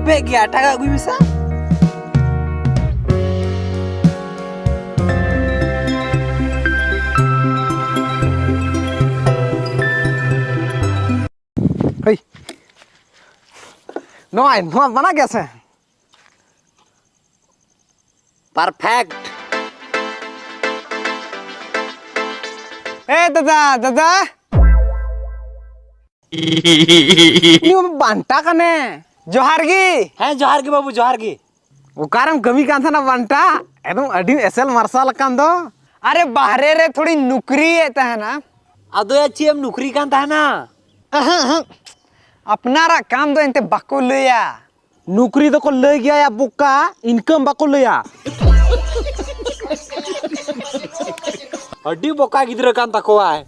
पे गया टाका अगुई मिसा हई नोआ नोआ बना कैसे परफेक्ट ए दादा दादा बांटा कने जोहार गी हैं जोहार के बाबू जोहार के ओकारम कमी कान था ना बांटा एकदम अडी एसएल मार्शल कान दो अरे बाहरे रे थोड़ी नुकरी है ना अदो अच्छी हम नुकरी कान था ना अपनारा काम दो इनते बाको लिया नौकरी तो को ले गया या बुक्का इनकम बाको लिया अड्डी बोका गिद्र कान तको है